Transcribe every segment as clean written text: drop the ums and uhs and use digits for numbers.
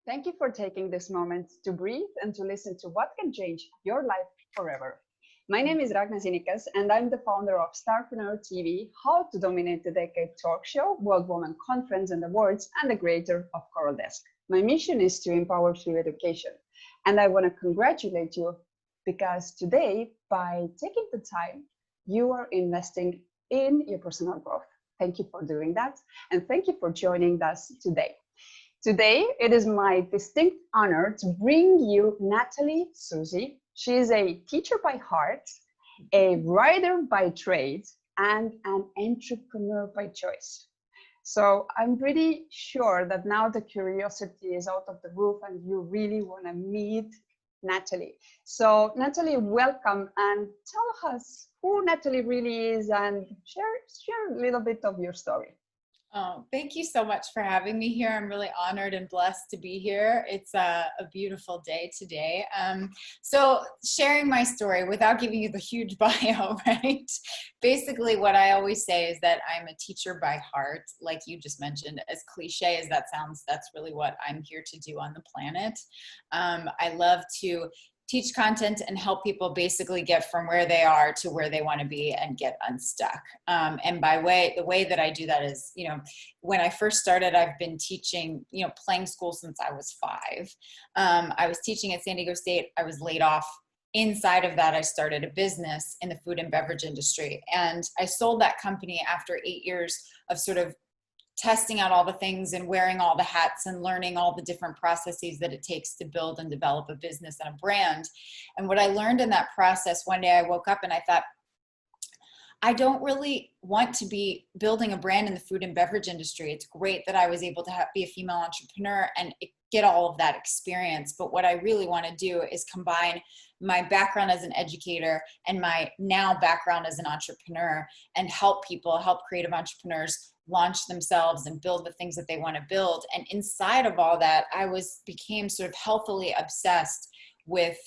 Thank you for taking this moment to breathe and to listen to what can change your life forever. My name is Ragnar Zinikas, and I'm the founder of Starpreneur TV, How to Dominate the Decade talk show, World Women Conference and Awards, and the creator of Coral Desk. My mission is to empower through education. And I want to congratulate you because today, by taking the time, you are investing in your personal growth. Thank you for doing that. And thank you for joining us today. Today, it is my distinct honor to bring you Natalie Susi. She is a teacher by heart, a writer by trade, and an entrepreneur by choice. So I'm pretty sure that now the curiosity is out of the roof and you really want to meet Natalie. So Natalie, welcome, and tell us who Natalie really is and share a little bit of your story. Oh, thank you so much for having me here. I'm really honored and blessed to be here. It's a beautiful day today. So sharing my story without giving you the huge bio, right? Basically, what I always say is that I'm a teacher by heart, like you just mentioned. As cliche as that sounds, that's really what I'm here to do on the planet. I love to teach content and help people basically get from where they are to where they want to be and get unstuck. And the way that I do that is, when I first started, I've been teaching, playing school since I was 5. I was teaching at San Diego State. I was laid off. Inside of that, I started a business in the food and beverage industry. And I sold that company after 8 years of sort of testing out all the things and wearing all the hats and learning all the different processes that it takes to build and develop a business and a brand. And what I learned in that process, one day I woke up and I thought, I don't really want to be building a brand in the food and beverage industry. It's great that I was able to be a female entrepreneur and get all of that experience. But what I really want to do is combine my background as an educator and my now background as an entrepreneur and help people, help creative entrepreneurs launch themselves and build the things that they want to build. And inside of all that, I became sort of healthily obsessed with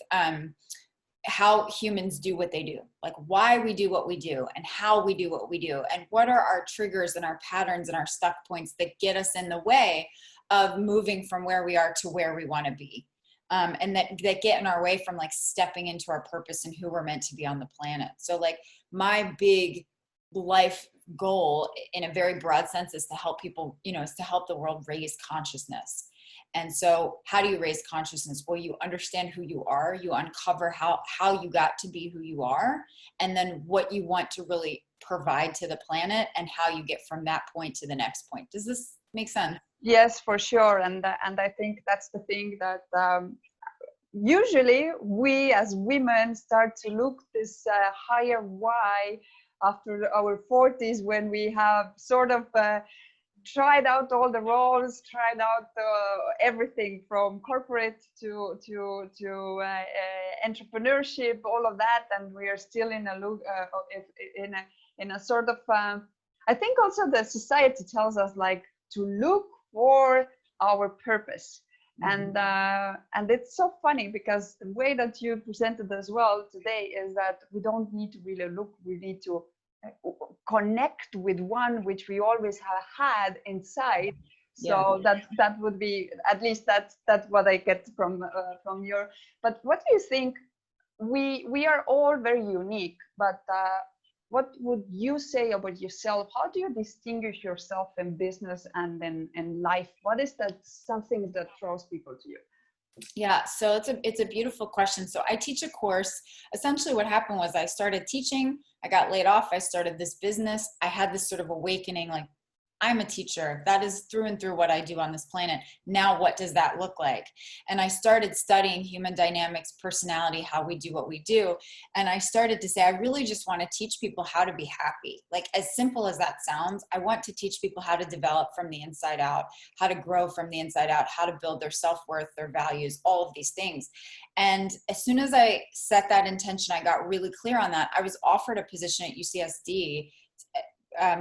how humans do what they do, like why we do what we do and how we do what we do, and what are our triggers and our patterns and our stuck points that get us in the way of moving from where we are to where we want to be. And that get in our way from like stepping into our purpose and who we're meant to be on the planet. So like my big life goal in a very broad sense is to help people, is to help the world raise consciousness. And so how do you raise consciousness? Well, you understand who you are, you uncover how you got to be who you are, and then what you want to really provide to the planet and how you get from that point to the next point. Does this make sense? Yes, for sure. And I think that's the thing that usually we as women start to look this higher why after our 40s, when we have sort of tried out all the roles, tried out everything from corporate to entrepreneurship, all of that, and we are still in a look in a sort of I think also the society tells us like to look for our purpose. And it's so funny because the way that you presented as well today is that we don't need to really look, we need to connect with one which we always have had inside. So that would be, at least that's what I get from your. But what do you think? We are all very unique, but what would you say about yourself? How do you distinguish yourself in business and in life? What is that something that draws people to you? Yeah, so it's a beautiful question. So I teach a course. Essentially what happened was I started teaching, I got laid off, I started this business. I had this sort of awakening, like, I'm a teacher. That is through and through what I do on this planet. Now, what does that look like? And I started studying human dynamics, personality, how we do what we do. And I started to say, I really just want to teach people how to be happy. Like, as simple as that sounds, I want to teach people how to develop from the inside out, how to grow from the inside out, how to build their self-worth, their values, all of these things. And as soon as I set that intention, I got really clear on that. I was offered a position at UCSD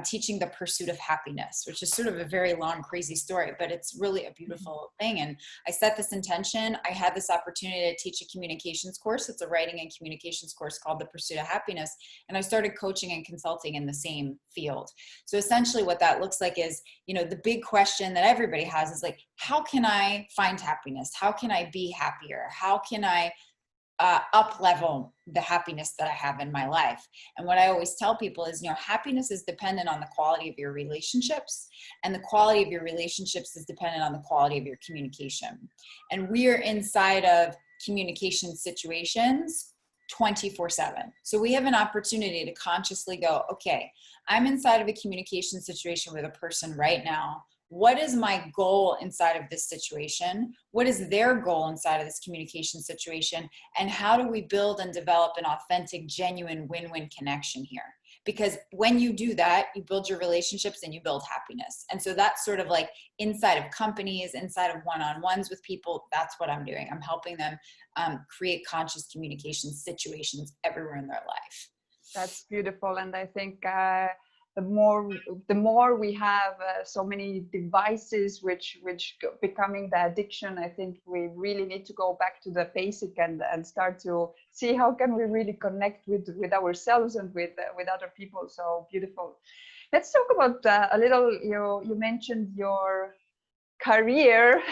teaching the pursuit of happiness, which is sort of a very long, crazy story, but it's really a beautiful thing. And I set this intention. I had this opportunity to teach a communications course. It's a writing and communications course called The Pursuit of Happiness. And I started coaching and consulting in the same field. So essentially what that looks like is, the big question that everybody has is like, how can I find happiness? How can I be happier? How can I up level the happiness that I have in my life? And what I always tell people is, happiness is dependent on the quality of your relationships, and the quality of your relationships is dependent on the quality of your communication. And we are inside of communication situations 24/7. So we have an opportunity to consciously go, okay, I'm inside of a communication situation with a person right now. What is my goal inside of this situation? What is their goal inside of this communication situation? And how do we build and develop an authentic, genuine win-win connection here? Because when you do that, you build your relationships and you build happiness. And so that's sort of like inside of companies, inside of one-on-ones with people. That's what I'm doing. I'm helping them create conscious communication situations everywhere in their life. That's beautiful. And I think the more we have so many devices which becoming the addiction, I think we really need to go back to the basic and start to see how can we really connect with ourselves and with other people. So beautiful. Let's talk about a little, you mentioned your career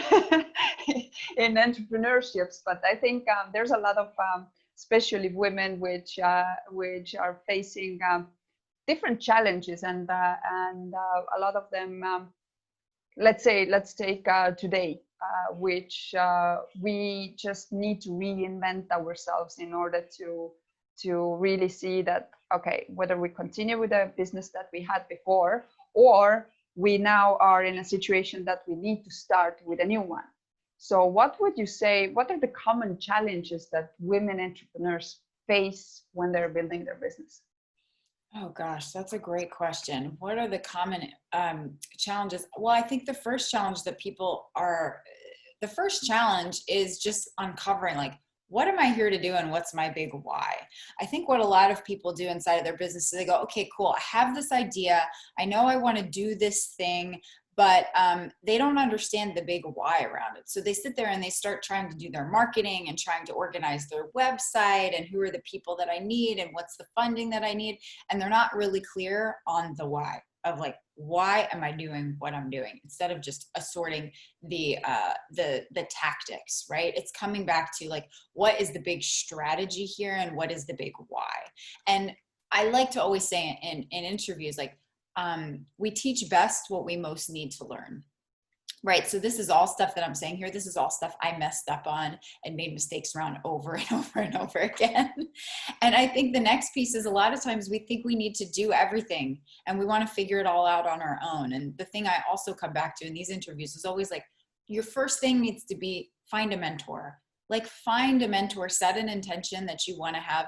in entrepreneurships, but I think there's a lot of especially women which are facing different challenges, and a lot of them, let's take today, which we just need to reinvent ourselves in order to really see that, okay, whether we continue with the business that we had before, or we now are in a situation that we need to start with a new one. So what would you say, what are the common challenges that women entrepreneurs face when they're building their business? Oh gosh, that's a great question. What are the common challenges? Well, I think the first challenge is just uncovering, like, what am I here to do and what's my big why? I think what a lot of people do inside of their business is they go, okay, cool, I have this idea. I know I want to do this thing, but they don't understand the big why around it. So they sit there and they start trying to do their marketing and trying to organize their website and who are the people that I need and what's the funding that I need. And they're not really clear on the why of, like, why am I doing what I'm doing, instead of just assorting the tactics, right? It's coming back to, like, what is the big strategy here and what is the big why? And I like to always say in interviews, like, we teach best what we most need to learn, right? So this is all stuff that I'm saying here. This is all stuff I messed up on and made mistakes around over and over and over again. And I think the next piece is, a lot of times we think we need to do everything and we want to figure it all out on our own. And the thing I also come back to in these interviews is always, like, your first thing needs to be find a mentor. Like, find a mentor, set an intention that you want to have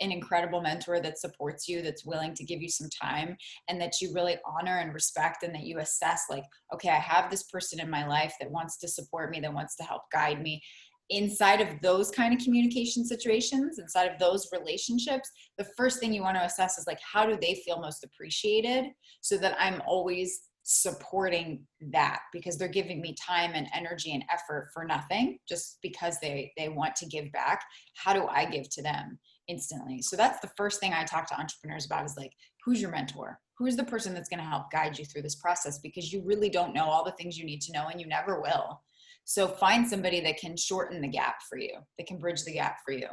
an incredible mentor that supports you, that's willing to give you some time, and that you really honor and respect, and that you assess, like, okay, I have this person in my life that wants to support me, that wants to help guide me. Inside of those kind of communication situations, inside of those relationships, the first thing you want to assess is, like, how do they feel most appreciated, so that I'm always supporting that, because they're giving me time and energy and effort for nothing, just because they want to give back. How do I give to them instantly? So that's the first thing I talk to entrepreneurs about, is, like, who's your mentor? Who's the person that's going to help guide you through this process? Because you really don't know all the things you need to know, and you never will. So find somebody that can shorten the gap for you, that can bridge the gap for you,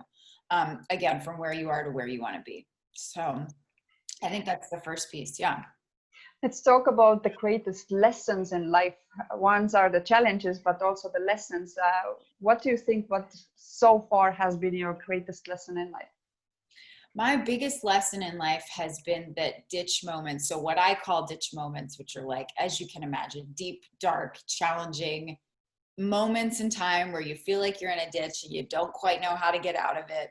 again, from where you are to where you want to be. So I think that's the first piece. Yeah. Let's talk about the greatest lessons in life. Ones are the challenges, but also the lessons. What do you think, what so far has been your greatest lesson in life? My biggest lesson in life has been that ditch moments. So what I call ditch moments, which are, like, as you can imagine, deep, dark, challenging moments in time where you feel like you're in a ditch and you don't quite know how to get out of it,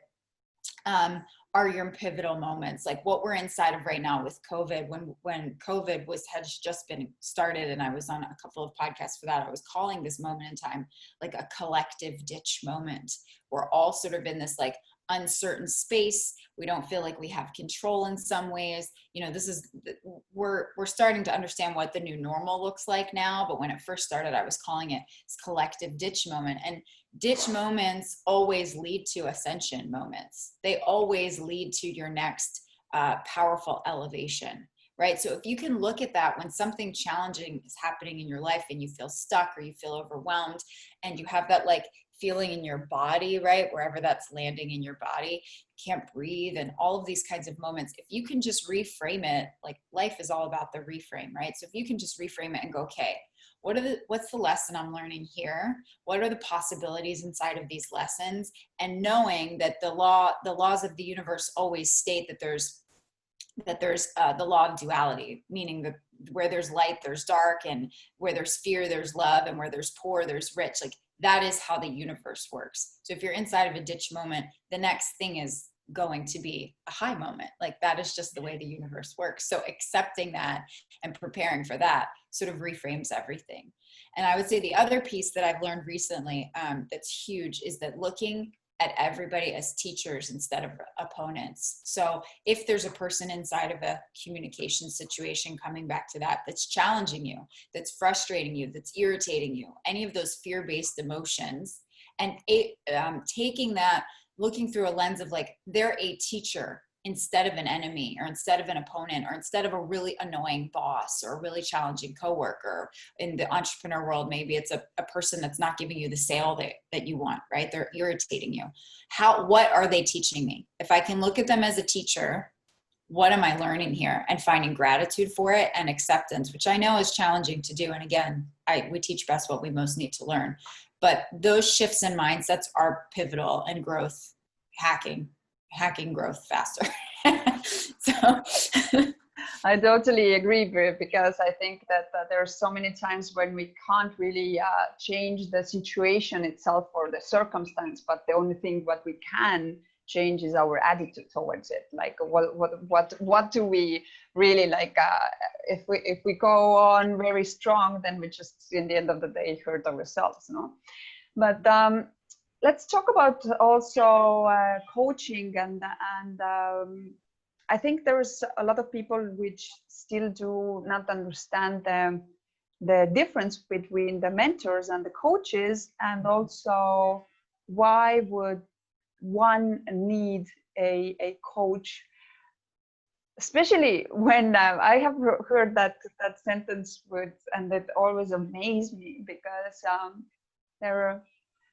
are your pivotal moments. Like what we're inside of right now with COVID, when COVID had just been started, and I was on a couple of podcasts for that, I was calling this moment in time like a collective ditch moment. We're all sort of in this like uncertain space. We don't feel like we have control in some ways. We're starting to understand what the new normal looks like now. But when it first started, I was calling it this collective ditch moment. And ditch moments always lead to ascension moments. They always lead to your next powerful elevation, right? So if you can look at that when something challenging is happening in your life and you feel stuck or you feel overwhelmed and you have that like feeling in your body, right? Wherever that's landing in your body, can't breathe and all of these kinds of moments. If you can just reframe it, like life is all about the reframe, right? So if you can just reframe it and go, okay, what's the lesson I'm learning here? What are the possibilities inside of these lessons? And knowing that the laws of the universe always state that there's the law of duality, meaning that where there's light, there's dark, and where there's fear, there's love, and where there's poor, there's rich. Like that is how the universe works. So if you're inside of a ditch moment, the next thing is going to be a high moment. Like that is just the way the universe works. So accepting that and preparing for that sort of reframes everything. And I would say the other piece that I've learned recently that's huge is that looking at everybody as teachers instead of opponents. So if there's a person inside of a communication situation, coming back to that, that's challenging you, that's frustrating you, that's irritating you, any of those fear-based emotions, and taking that, looking through a lens of like, they're a teacher instead of an enemy or instead of an opponent or instead of a really annoying boss or a really challenging coworker. In the entrepreneur world, maybe it's a person that's not giving you the sale that you want, right? They're irritating you. What are they teaching me? If I can look at them as a teacher, what am I learning here? And finding gratitude for it and acceptance, which I know is challenging to do. And again, we teach best what we most need to learn. But those shifts in mindsets are pivotal in growth, hacking growth faster. So I totally agree, Bri, because I think that there are so many times when we can't really change the situation itself or the circumstance, but the only thing what we can change is our attitude towards it. Like what do we really like? If we go on very strong, then we just in the end of the day hurt ourselves, no? But let's talk about also coaching and I think there's a lot of people which still do not understand the difference between the mentors and the coaches, and also why would one need a coach, especially when I have heard that sentence and it always amazed me because there are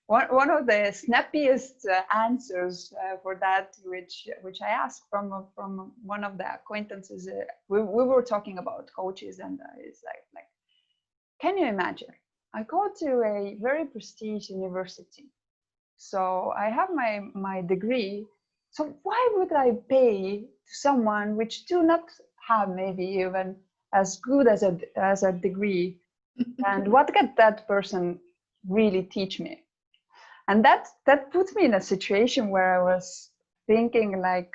one of the snappiest answers for that, which I asked from one of the acquaintances. We were talking about coaches, and it's like, can you imagine? I go to a very prestigious university, so I have my degree. So why would I pay to someone which do not have maybe even as good as a degree? And what can that person really teach me? And that put me in a situation where I was thinking like,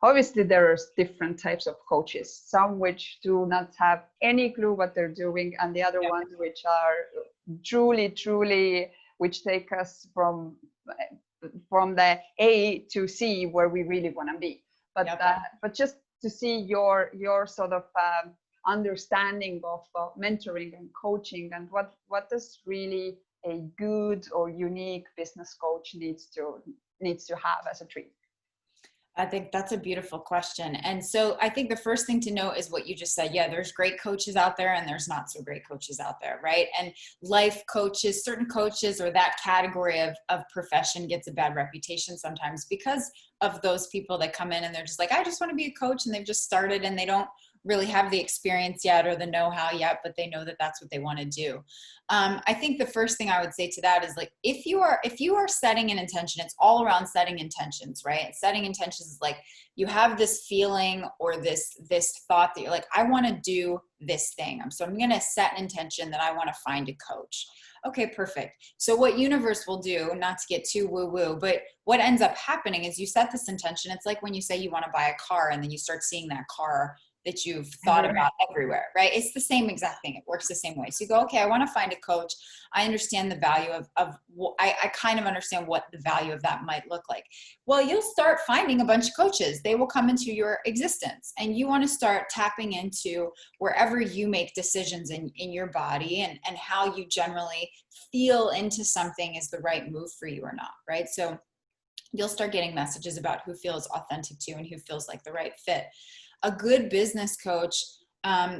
obviously there are different types of coaches, some which do not have any clue what they're doing, and the other ones which are truly, which take us from the A to C where we really want to be. But just to see your sort of understanding of mentoring and coaching, and what does really a good or unique business coach needs to have as a trait? I think that's a beautiful question. And so I think the first thing to know is what you just said. Yeah, there's great coaches out there and there's not so great coaches out there, right? And life coaches, certain coaches, or that category of profession gets a bad reputation sometimes because of those people that come in and they're just like, I just want to be a coach, and they've just started and they don't really have the experience yet or the know-how yet, but they know that that's what they want to do. I think the first thing I would say to that is like, if you are setting an intention, it's all around setting intentions, right? Setting intentions is like, you have this feeling or this thought that you're like, I want to do this thing. So I'm going to set an intention that I want to find a coach. Okay, perfect. So what universe will do, not to get too woo-woo, but what ends up happening is you set this intention. It's like when you say you want to buy a car and then you start seeing that car that you've thought about everywhere, right? It's the same exact thing. It works the same way. So you go, okay, I want to find a coach. I understand the value I kind of understand what the value of that might look like. Well, you'll start finding a bunch of coaches. They will come into your existence, and you want to start tapping into wherever you make decisions in your body, and how you generally feel into something is the right move for you or not, right? So you'll start getting messages about who feels authentic to you and who feels like the right fit. A good business coach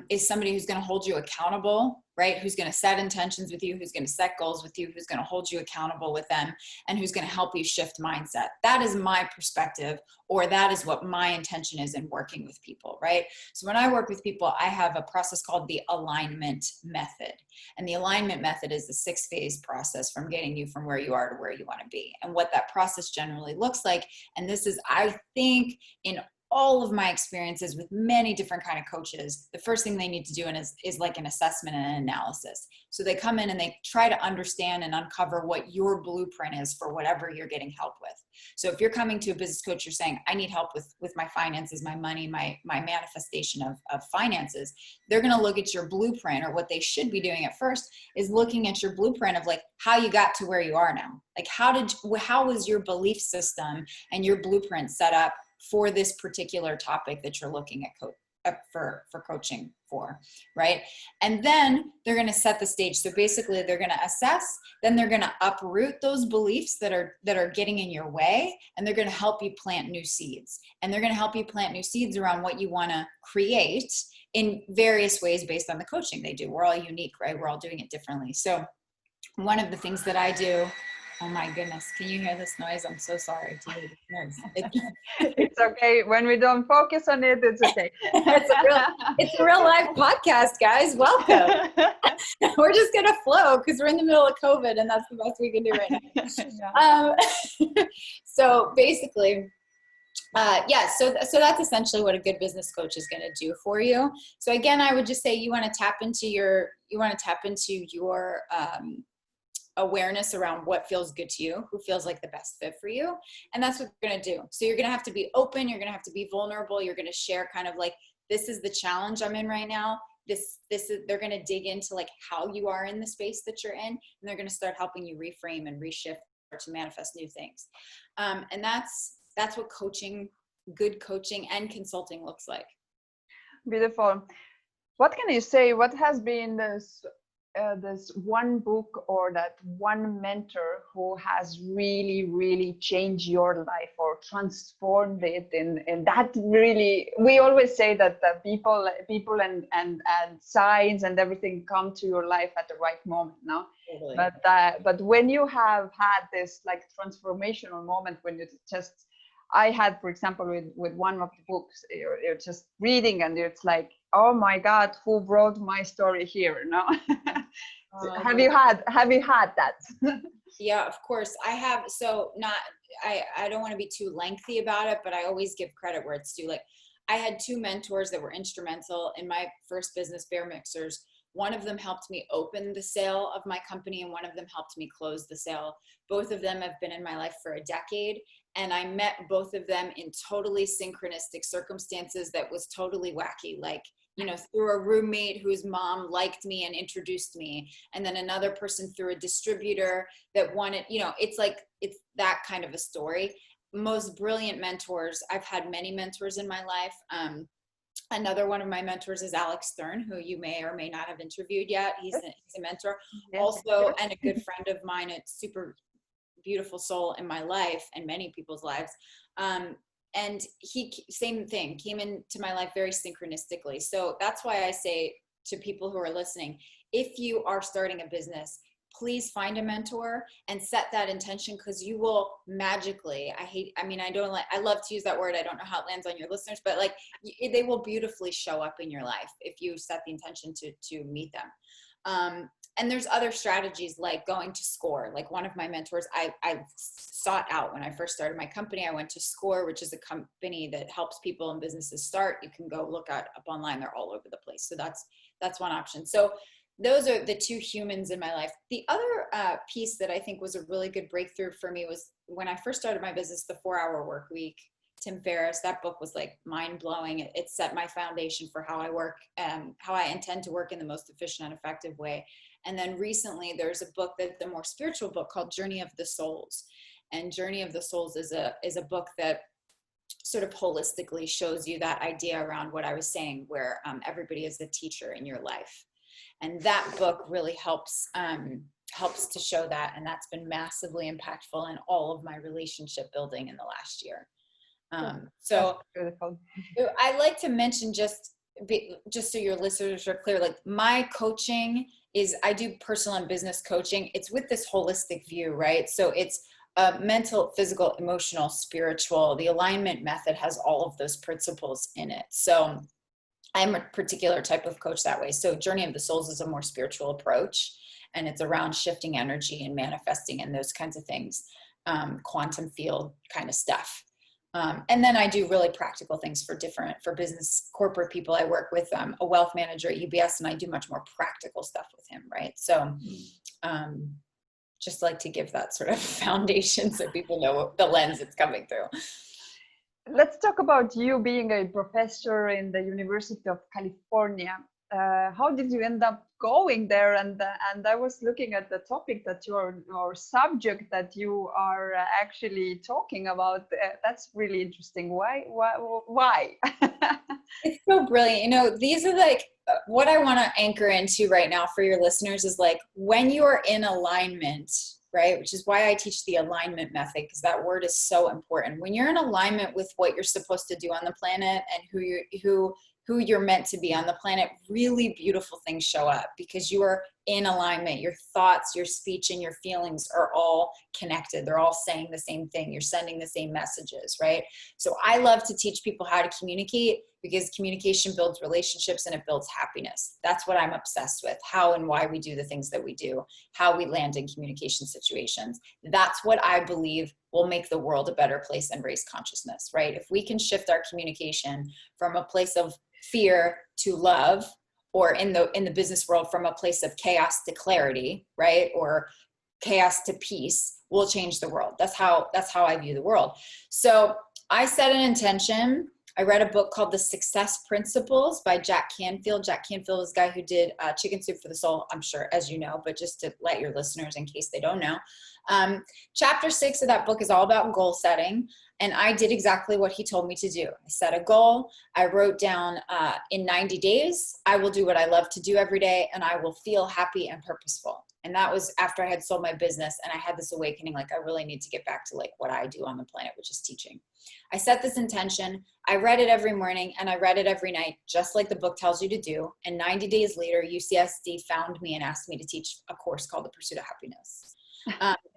is somebody who's going to hold you accountable, right? Who's going to set intentions with you, who's going to set goals with you, who's going to hold you accountable with them, and who's going to help you shift mindset. That is my perspective, or that is what my intention is in working with people, right? So when I work with people, I have a process called the alignment method. And the alignment method is the 6-phase process from getting you from where you are to where you want to be. And what that process generally looks like, and this is, I think, in all of my experiences with many different kind of coaches, the first thing they need to do is like an assessment and an analysis. So they come in and they try to understand and uncover what your blueprint is for whatever you're getting help with. So if you're coming to a business coach, you're saying, I need help with my finances, my money, my manifestation of finances. They're going to look at your blueprint, or what they should be doing at first is looking at your blueprint of like how you got to where you are now. Like how was your belief system and your blueprint set up for this particular topic that you're looking at for coaching for, right? And then they're going to set the stage. So basically they're going to assess, then they're going to uproot those beliefs that are getting in your way, and they're going to help you plant new seeds. And they're going to help you plant new seeds around what you want to create in various ways based on the coaching they do. We're all unique, right? We're all doing it differently. So one of the things that I do, oh my goodness, can you hear this noise? I'm so sorry to hear this noise. It's okay. When we don't focus on it, it's okay. It's a real live podcast, guys. Welcome. We're just going to flow because we're in the middle of COVID, and that's the best we can do right now. Yeah. So basically, so that's essentially what a good business coach is going to do for you. So again, I would just say you want to tap into your awareness around what feels good to you, who feels like the best fit for you. And that's what you're going to do. So you're going to have to be open. You're going to have to be vulnerable. You're going to share kind of like, this is the challenge I'm in right now. This is, they're going to dig into like how you are in the space that you're in, and they're going to start helping you reframe and reshift to manifest new things. And that's what good coaching and consulting looks like. Beautiful. What can you say? What has been this one book or that one mentor who has really changed your life or transformed it? And that really, we always say that the people and signs and everything come to your life at the right moment, no? Totally. But when you have had this like transformational moment, when you just, I had, for example, with one of the books, you're just reading and it's like, oh my God, who wrote my story here? No, have you had that? Yeah, of course I have. So I don't want to be too lengthy about it, but I always give credit where it's due. Like I had 2 mentors that were instrumental in my first business, Bear Mixers. One of them helped me open the sale of my company, and one of them helped me close the sale. Both of them have been in my life for a decade. And I met both of them in totally synchronistic circumstances that was totally wacky. Like, you know, through a roommate whose mom liked me and introduced me. And then another person through a distributor that wanted, you know, it's that kind of a story. Most brilliant mentors. I've had many mentors in my life. Another one of my mentors is Alex Stern, who you may or may not have interviewed yet. He's a mentor. Yes. Also, and a good friend of mine. It's super beautiful soul in my life and many people's lives. And he, same thing, came into my life very synchronistically. So that's why I say to people who are listening, if you are starting a business, please find a mentor and set that intention, because you will magically, I love to use that word. I don't know how it lands on your listeners, but like they will beautifully show up in your life if you set the intention to meet them. And there's other strategies like going to SCORE. Like one of my mentors, I sought out when I first started my company. I went to SCORE, which is a company that helps people and businesses start. You can go look up online. They're all over the place. So that's one option. So those are the 2 humans in my life. The other piece that I think was a really good breakthrough for me was when I first started my business, the 4-hour work week. Tim Ferriss. That book was like mind-blowing. It set my foundation for how I work, how I intend to work in the most efficient and effective way. And then recently there's a book that's a more spiritual book called Journey of the Souls. And Journey of the Souls is a book that sort of holistically shows you that idea around what I was saying, where everybody is a teacher in your life. And that book really helps to show that. And that's been massively impactful in all of my relationship building in the last year. So I like to mention just so your listeners are clear, like my coaching is, I do personal and business coaching. It's with this holistic view, right? So it's mental, physical, emotional, spiritual. The alignment method has all of those principles in it. So I'm a particular type of coach that way. So Journey of the Souls is a more spiritual approach, and it's around shifting energy and manifesting and those kinds of things, quantum field kind of stuff. And then I do really practical things for business, corporate people. I work with a wealth manager at UBS, and I do much more practical stuff with him, right? So just like to give that sort of foundation so people know the lens it's coming through. Let's talk about you being a professor in the University of California. How did you end up going there? And I was looking at the topic that or subject that you are actually talking about. That's really interesting. Why? It's so brilliant. You know, these are like what I want to anchor into right now for your listeners is like when you are in alignment, right? Which is why I teach the alignment method, because that word is so important. When you're in alignment with what you're supposed to do on the planet and who you're meant to be on the planet, really beautiful things show up because you are in alignment. Your thoughts, your speech, and your feelings are all connected. They're all saying the same thing. You're sending the same messages, right? So I love to teach people how to communicate because communication builds relationships and it builds happiness. That's what I'm obsessed with, how and why we do the things that we do, how we land in communication situations. That's what I believe will make the world a better place and raise consciousness, right? If we can shift our communication from a place of fear to love, or in the business world from a place of chaos to clarity, right? Or chaos to peace, will change the world. That's how I view the world. So I set an intention. I read a book called The Success Principles by Jack Canfield. Jack Canfield is the guy who did Chicken Soup for the Soul, I'm sure, as you know, but just to let your listeners, in case they don't know. Chapter 6 of that book is all about goal setting. And I did exactly what he told me to do. I set a goal. I wrote down in 90 days, I will do what I love to do every day, and I will feel happy and purposeful. And that was after I had sold my business and I had this awakening, like I really need to get back to like what I do on the planet, which is teaching. I set this intention. I read it every morning and I read it every night, just like the book tells you to do. And 90 days later, UCSD found me and asked me to teach a course called The Pursuit of Happiness.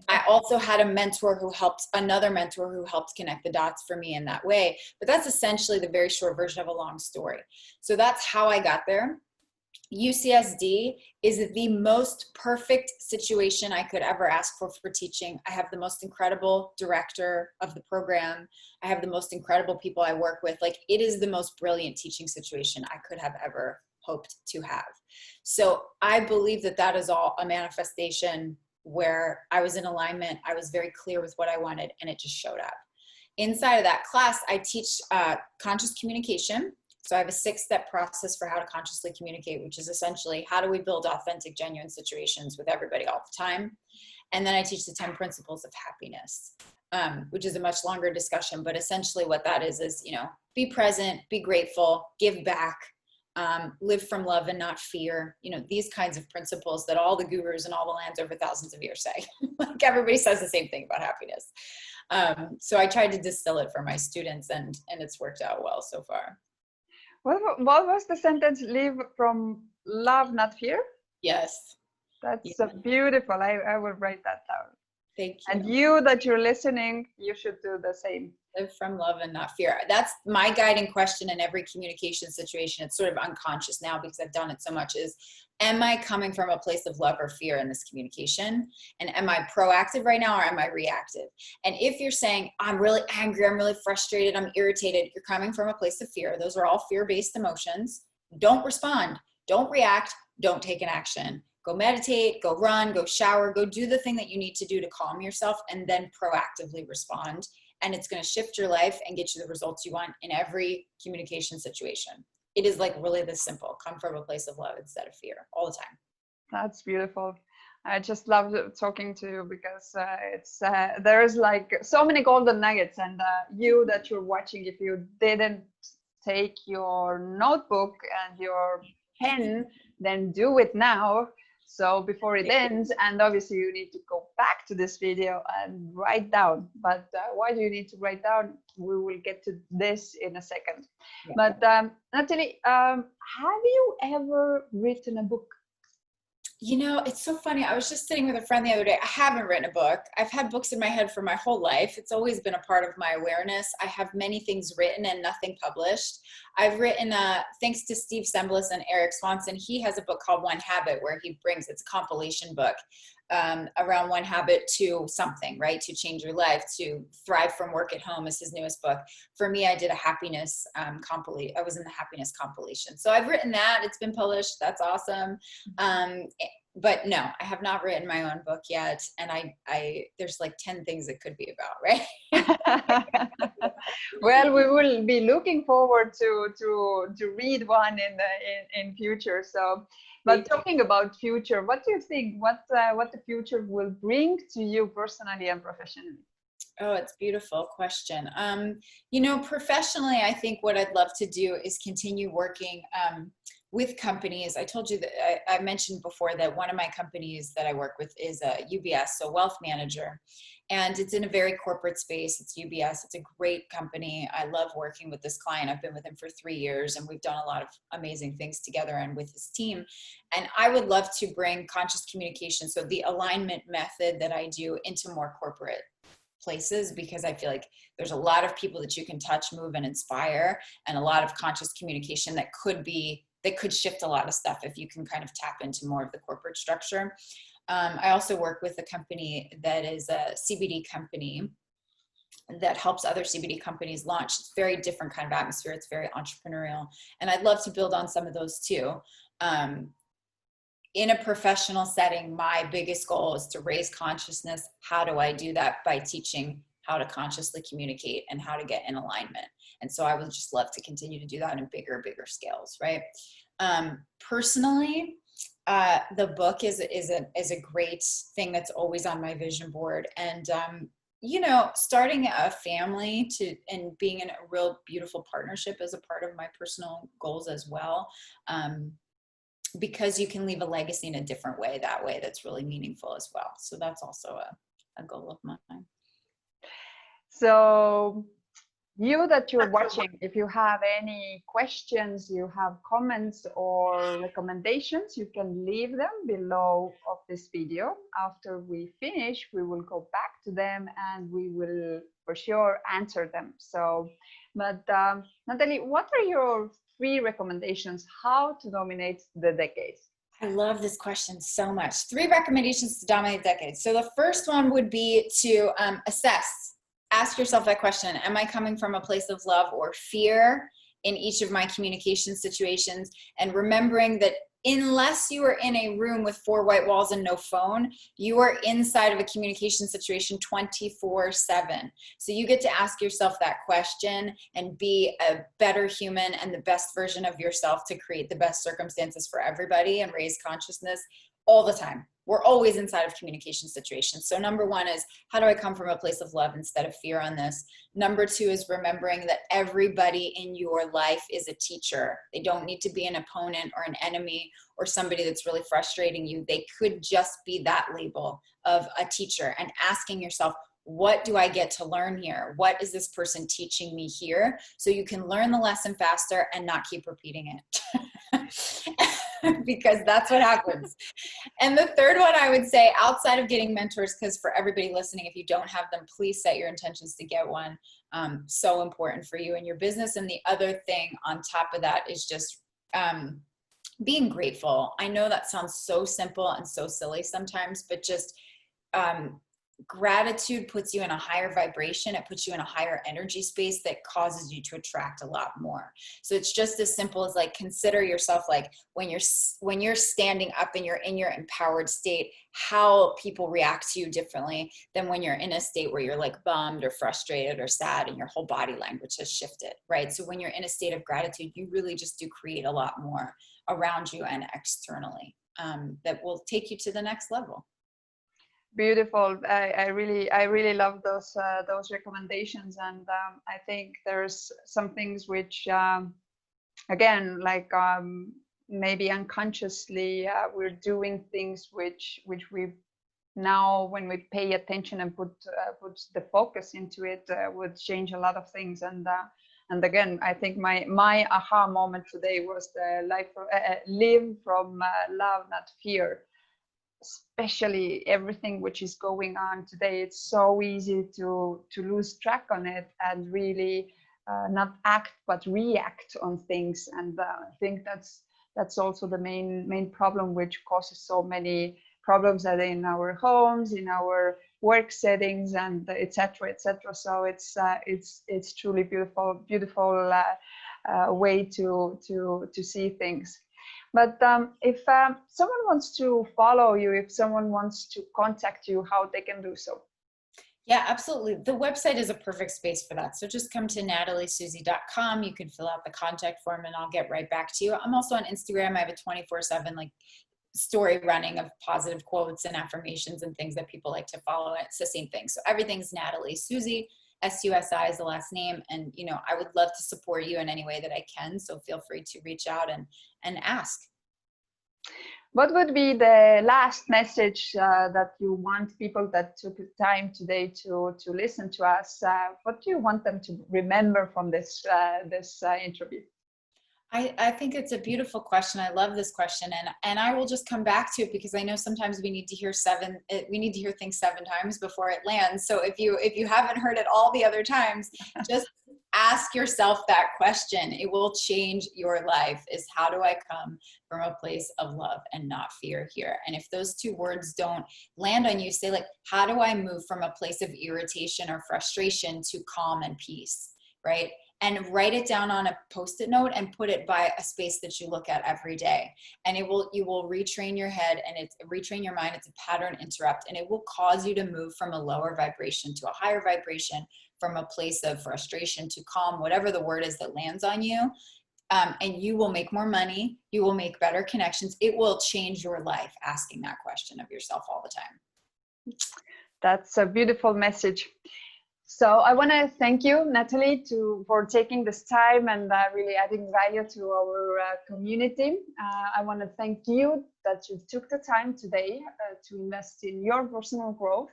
I also had another mentor who helped connect the dots for me in that way. But that's essentially the very short version of a long story. So that's how I got there. UCSD is the most perfect situation I could ever ask for teaching. I have the most incredible director of the program. I have the most incredible people I work with. Like, it is the most brilliant teaching situation I could have ever hoped to have. So I believe that is all a manifestation where I was in alignment. I was very clear with what I wanted, and it just showed up. Inside of that class, I teach conscious communication. So I have a 6-step process for how to consciously communicate, which is essentially how do we build authentic, genuine situations with everybody all the time. And then I teach the 10 principles of happiness, which is a much longer discussion. But essentially what that is, be present, be grateful, give back, live from love and not fear. These kinds of principles that all the gurus and all the lands over thousands of years say. Like, everybody says the same thing about happiness. So I tried to distill it for my students, and it's worked out well so far. What was the sentence? Live from love, not fear? Yes. That's so beautiful. I will write that down. Thank you. And you that you're listening, you should do the same. Live from love and not fear. That's my guiding question in every communication situation. It's sort of unconscious now because I've done it so much, is, am I coming from a place of love or fear in this communication? And am I proactive right now, or am I reactive? And if you're saying, I'm really angry, I'm really frustrated, I'm irritated, you're coming from a place of fear. Those are all fear-based emotions. Don't respond. Don't react. Don't take an action. Go meditate, go run, go shower, go do the thing that you need to do to calm yourself, and then proactively respond. and it's going to shift your life and get you the results you want in every communication situation. It is like really this simple. Come from a place of love instead of fear all the time. That's beautiful. I just love talking to you because there's like so many golden nuggets, and you that you're watching, if you didn't take your notebook and your pen, then do it now. So before it ends, and obviously you need to go back to this video and write down. But why do you need to write down? We will get to this in a second. Yeah. But Natalie, have you ever written a book? You know, it's so funny. I was just sitting with a friend the other day. I haven't written a book. I've had books in my head for my whole life. It's always been a part of my awareness. I have many things written and nothing published. I've written, thanks to Steve Semblis and Eric Swanson, he has a book called One Habit where he brings, it's a compilation book around one habit to something, right? To change your life, to thrive from work at home is his newest book. For me, I did a happiness compilation. I was in the happiness compilation. So I've written that. It's been published. That's awesome. But no, I have not written my own book yet. And I there's like 10 things it could be about, right? Well, we will be looking forward to read one in future. So, but talking about future, what do you think? What the future will bring to you personally and professionally? Oh, it's a beautiful question. You know, professionally, I think what I'd love to do is continue working with companies. I told you that I mentioned before that one of my companies that I work with is a UBS, so wealth manager, and it's in a very corporate space. It's UBS. It's a great company. I love working with this client. I've been with him for 3 years, and we've done a lot of amazing things together and with his team. And I would love to bring conscious communication, so the alignment method that I do, into more corporate places, because I feel like there's a lot of people that you can touch, move, and inspire, and a lot of conscious communication that could shift a lot of stuff if you can kind of tap into more of the corporate structure. I also work with a company that is a CBD company that helps other CBD companies launch. It's a very different kind of atmosphere. It's very entrepreneurial. And I'd love to build on some of those too. In a professional setting, my biggest goal is to raise consciousness. How do I do that? By teaching how to consciously communicate and how to get in alignment. And so I would just love to continue to do that in bigger scales, right? Personally, the book is a great thing that's always on my vision board. And, you know, starting a family and being in a real beautiful partnership is a part of my personal goals as well. Because you can leave a legacy in a different way, that way that's really meaningful as well. So that's also a goal of mine. So you that you're watching, if you have any questions, you have comments or recommendations, you can leave them below of this video. After we finish, we will go back to them and we will for sure answer them. So, but Natalie, what are your 3 recommendations how to dominate the decade? I love this question so much. 3 recommendations to dominate decades. So the first one would be to assess. Ask yourself that question. Am I coming from a place of love or fear in each of my communication situations? And remembering that unless you are in a room with 4 white walls and no phone, you are inside of a communication situation 24/7. So you get to ask yourself that question and be a better human and the best version of yourself to create the best circumstances for everybody and raise consciousness all the time. We're always inside of communication situations. So number 1 is, how do I come from a place of love instead of fear on this? Number 2 is remembering that everybody in your life is a teacher. They don't need to be an opponent or an enemy or somebody that's really frustrating you. They could just be that label of a teacher, and asking yourself, what do I get to learn here? What is this person teaching me here? So you can learn the lesson faster and not keep repeating it. Because that's what happens. And the third one, I would say, outside of getting mentors, because for everybody listening, if you don't have them, please set your intentions to get one. So important for you and your business. And the other thing on top of that is just being grateful. I know that sounds so simple and so silly sometimes, but just gratitude puts you in a higher vibration. It puts you in a higher energy space that causes you to attract a lot more. So it's just as simple as like, consider yourself like when you're standing up and you're in your empowered state, how people react to you differently than when you're in a state where you're like bummed or frustrated or sad and your whole body language has shifted, right? So when you're in a state of gratitude, you really just do create a lot more around you and externally, that will take you to the next level. Beautiful. I really love those recommendations, and I think there's some things which again, like maybe unconsciously we're doing things which we now, when we pay attention and put the focus into it, would change a lot of things. And again, I think my aha moment today was the live from love, not fear. Especially everything which is going on today, it's so easy to lose track on it and really not act but react on things. And I think that's also the main problem, which causes so many problems that in our homes, in our work settings, and etc. etc. So it's truly beautiful way to see things. But if someone wants to follow you, if someone wants to contact you, how they can do so? Yeah, absolutely. The website is a perfect space for that. So just come to nataliesusi.com. You can fill out the contact form and I'll get right back to you. I'm also on Instagram. I have a 24/7 like story running of positive quotes and affirmations and things that people like to follow. It's the same thing. So everything's Natalie Susi. SUSI is the last name. And, you know, I would love to support you in any way that I can. So feel free to reach out and ask. What would be the last message that you want people that took the time today to listen to us? What do you want them to remember from this interview? I think it's a beautiful question. I love this question, and I will just come back to it because I know sometimes we need to hear things 7 times before it lands. So if you haven't heard it all the other times, just ask yourself that question. It will change your life. Is how do I come from a place of love and not fear here? And if those 2 words don't land on you, say like, how do I move from a place of irritation or frustration to calm and peace, right? And write it down on a Post-it note and put it by a space that you look at every day. And you will retrain your head and retrain your mind. It's a pattern interrupt, and it will cause you to move from a lower vibration to a higher vibration, from a place of frustration to calm, whatever the word is that lands on you. And you will make more money. You will make better connections. It will change your life asking that question of yourself all the time. That's a beautiful message. So I want to thank you, Natalie, for taking this time and really adding value to our community. I want to thank you that you took the time today to invest in your personal growth.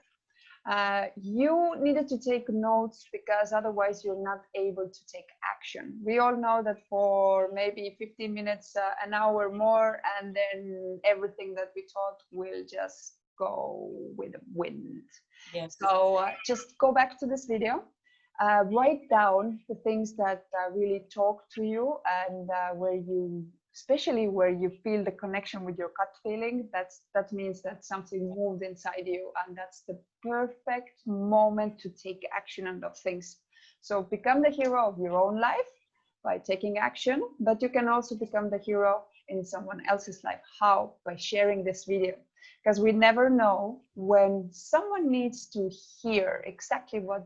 You needed to take notes because otherwise you're not able to take action. We all know that for maybe 15 minutes, an hour more, and then everything that we taught will just go with the wind. Yes. So just go back to this video, write down the things that really talk to you, and especially where you feel the connection with your gut feeling. That means that something moved inside you, and that's the perfect moment to take action on those things. So become the hero of your own life by taking action, but you can also become the hero in someone else's life. How? By sharing this video. Because we never know when someone needs to hear exactly what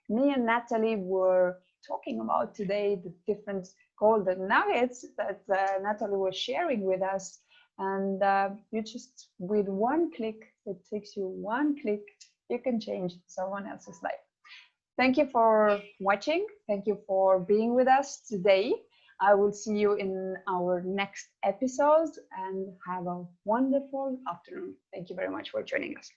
me and Natalie were talking about today, the different golden nuggets that Natalie was sharing with us. And you just, with one click, it takes you one click, you can change someone else's life. Thank you for watching. Thank you for being with us today. I will see you in our next episodes, and have a wonderful afternoon. Thank you very much for joining us.